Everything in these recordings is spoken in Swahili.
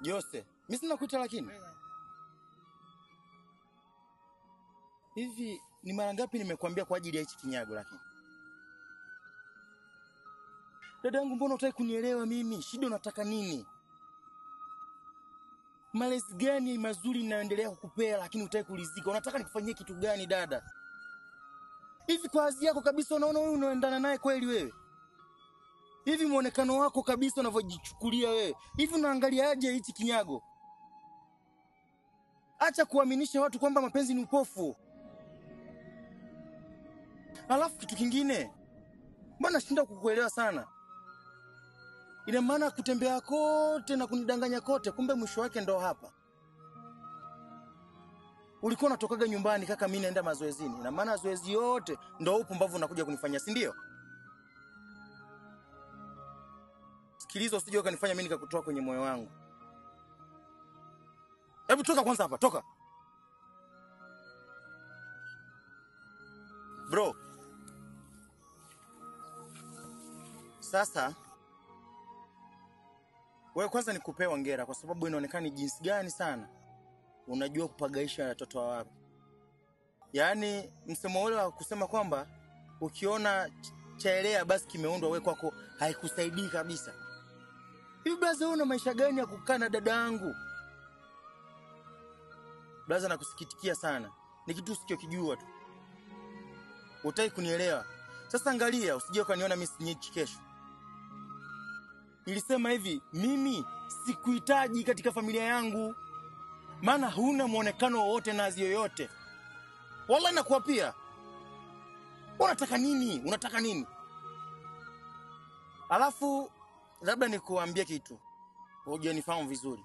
Jose, mimi sina kuita lakini. Hivi ni mara ngapi nimekuambia kwa ajili ya hichi kinyago lakini? Dadangu, mbona hutaki kunielewa mimi? Shida unataka nini? Malezi gani mazuri ninaendelea kukupea lakini hutaki kulizika? Unataka nikufanyie kitu gani dada? Hivi kwa azi yako kabisa unaona wewe unaendana naye kweli wewe? Hivi muonekano wako kabisa unavyojichukulia wewe. Hivi unaangalia aje hichi kinyago? Acha kuaminisha watu kwamba mapenzi ni upofu. Alafu kitu kingine, mbona nashinda kukuelewa sana? Ina maana kutembea kote na kunidanganya kote, kumbe mwisho wake ndo hapa. Ulikuwa unatokaga nyumbani kaka mimi naenda mazoezini. Ina maana zoezi yote ndo upo mbavu unakuja kunifanyia, si ndio? Sikiliza usije ukanifanya mimi nikakutoa kwenye moyo wangu. Hebu toka kwanza hapa, toka. Bro. Sasa wewe kwanza nikupe hongera kwa sababu inaonekana ni jinsi gani sana unajua kupagaisha watoto wa watu. Yaani msemo ule wa kusema kwamba ukiona chaelea basi kimeundwa wewe kwako haikusaidii kabisa. Hivi blaza una maisha gani ya kukaa na dada yangu? Blaza nakusikitikia sana. Ni kitu usichokijua tu. Hutaki kunielewa. Sasa angalia usije ukaniona mimi sinyichi kesho. Nilisema hivi, mimi sikuhitaji katika familia yangu. Maana huna muonekano wowote na azi yoyote. Wallahi nakuapia. Unataka nini? Unataka nini? Alafu labda nikuambie kitu. Hujanifahamu vizuri.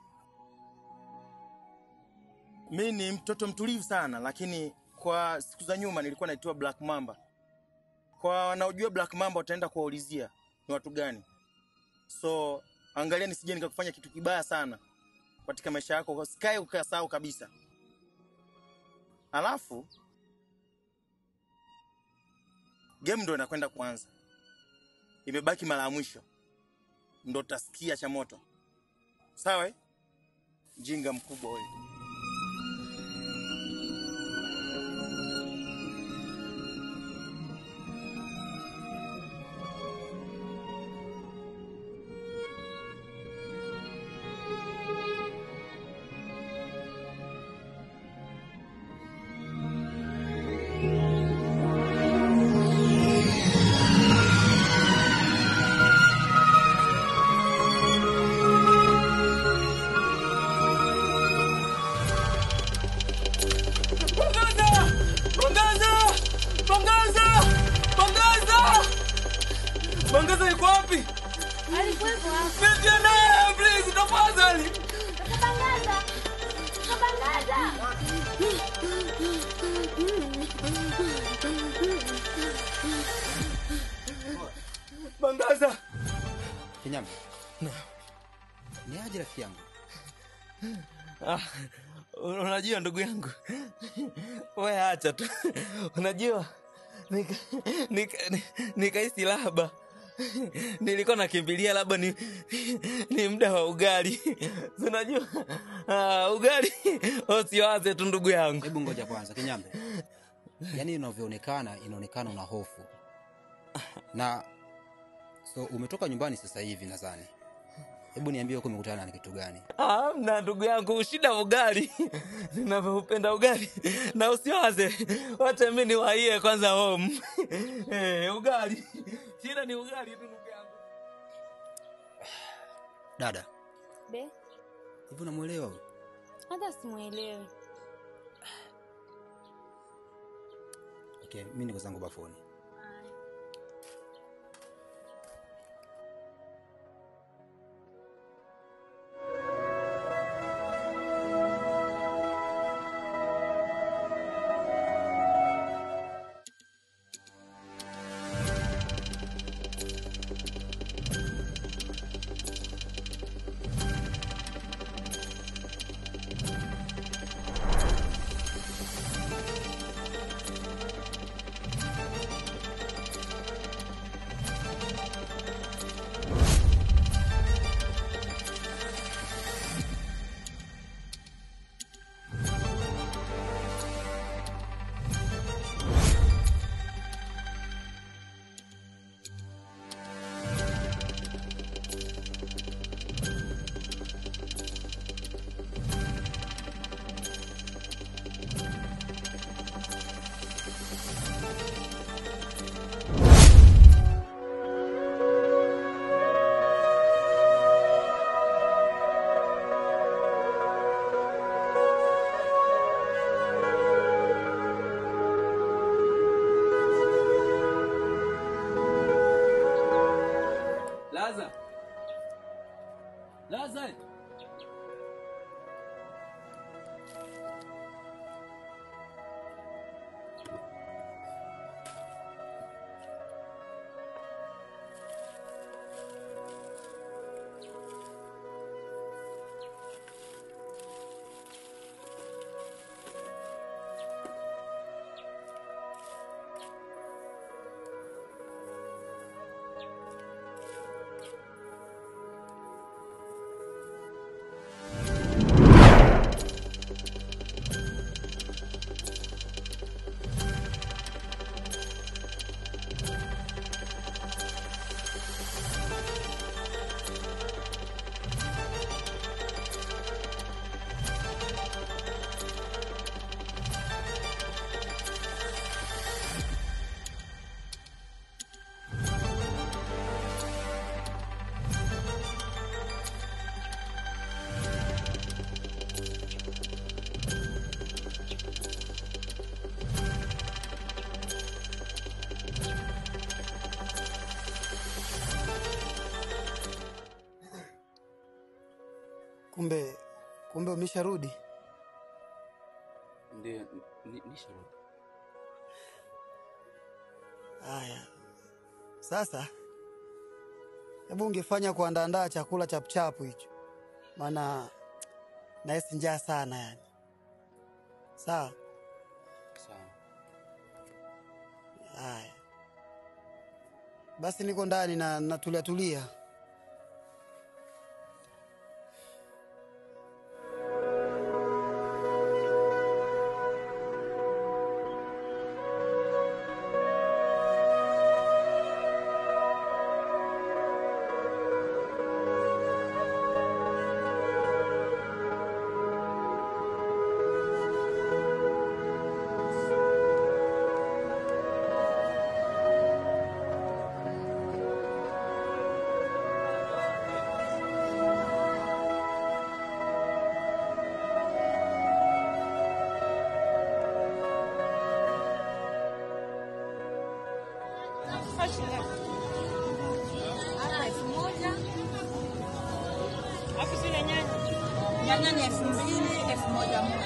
Mimi ni mtoto mtulivu sana lakini kwa siku za nyuma nilikuwa naitwa Black Mamba. Kwa wanaojua Black Mamba wataenda kuwaulizia ni watu gani. So angalia nisije nikakufanya kitu kibaya sana katika maisha yako, usikae ukasahau kabisa. Alafu game ndo inakwenda kuanza. Imebaki mara ya mwisho. Ndo utasikia cha moto. Sawa? Jinga mkubwa wewe. Bangaza yuko wapi? Alikuwepo hapo. Pia naye, please, tafadhali. Bangaza. Bangaza. Kinyama. Ni aje rafiki yangu? Unajua ndugu yangu. Wewe acha tu. Unajua nikahisi labda nilikuwa nakimbilia labda ni muda wa ugali. Unajua ugali usiwaze tu ndugu yangu. Hebu ngoja kwanza Kinyambe. Yaani inaonekana una hofu. Na so umetoka nyumbani sasa hivi nadhani. Hebu niambie uko umekutana na kitu gani? Na ndugu yangu shida ugali. Ninavyopenda ugali. Na usiwaze. Wacha mimi niwaie kwanza home. Ugali. Shida ni ugali tu ndugu yangu. Dada. Be? Hivi unamuelewa huyu? Hata simuelewi. Okay, mimi niko zangu bafoni. Kumbe umesharudi? Ndio, nisharudi. Haya. Sasa hebu ungefanya kuandaa chakula chapuchapu hicho. Maana nahisi njaa sana yani. Sawa? Sawa. Haya. Basi niko ndani na natulia. Nyanya ni 2,000, 1,000.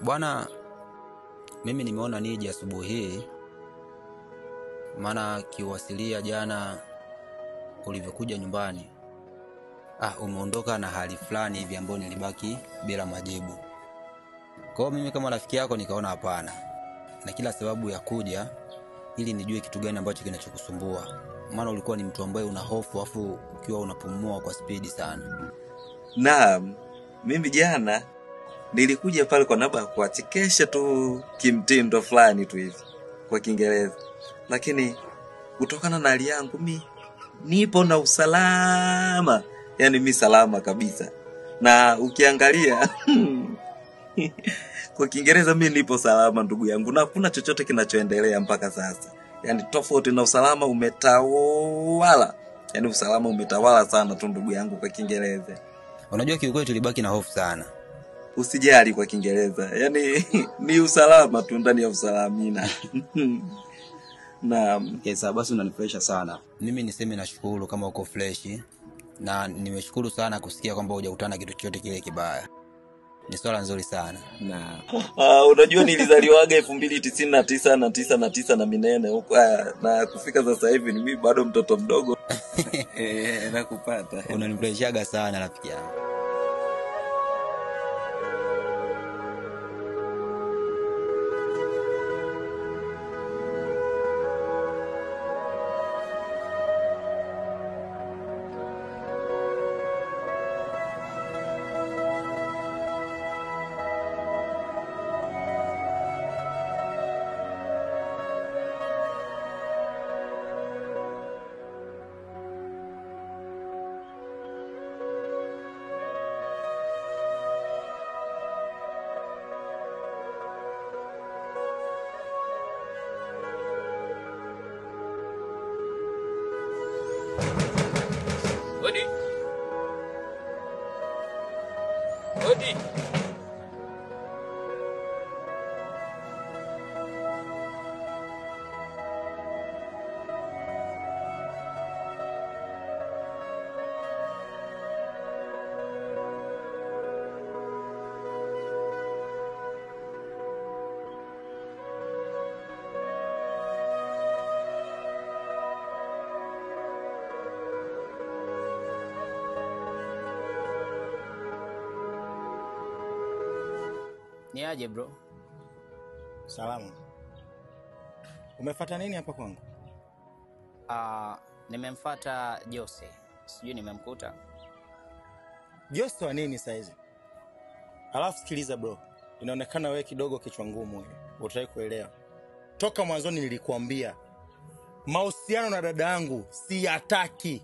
Bwana, mimi nimeona nije asubuhi hii, maana kiwasilia jana ulivyokuja nyumbani umeondoka na hali fulani hivi ambayo nilibaki bila majibu. Kwa mimi kama rafiki yako nikaona hapana, na kila sababu ya kuja ili nijue kitu gani ambacho kinachokusumbua, maana ulikuwa ni mtu ambaye una hofu afu ukiwa unapumua kwa spidi sana. Naam, mimi jana nilikuja pale kwa naba kuachekesha tu kimtindo fulani tu hivi kwa Kiingereza. Lakini kutokana na hali yangu mimi nipo na usalama. Yaani mimi salama kabisa. Na ukiangalia kwa Kiingereza mimi nipo salama ndugu yangu. Na hakuna chochote kinachoendelea mpaka sasa. Yaani tofauti na usalama umetawala. Yaani usalama umetawala sana tu ndugu yangu kwa Kiingereza. Unajua kiukweli tulibaki na hofu sana. Usijali kwa Kiingereza. Yaani ni usalama tu ndani ya usalamina. Naam. Yes, basi unanifurahisha sana. Mimi niseme nashukuru kama uko fresh, na nimeshukuru sana kusikia kwamba hujakutana kitu chochote kile kibaya. Ni swala nzuri sana. Na unajua nilizaliwaga 2099 na 99 na minene huko, na kufika sasa hivi ni mimi bado mtoto mdogo. Nakupata. Unanifurahishaga sana rafiki yangu. Ni aje bro? Salamu. Umefuata nini hapa kwangu? Nimemfuata Jose. Sijui nimemkuta. Jose wa nini saizi? Alafu sikiliza bro. Inaonekana wewe kidogo kichwa ngumu wewe. Utaki kuelewa. Toka mwanzoni nilikuambia mahusiano na dada yangu siyataki.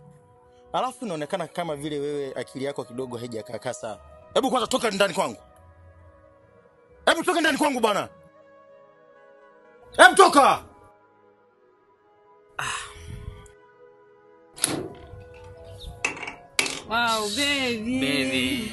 Alafu inaonekana kama vile wewe akili yako kidogo haijakaa sawa. Hebu kwanza toka ndani kwangu. Hebu toka ndani kwangu bana. Hebu toka. Wow, baby. Baby.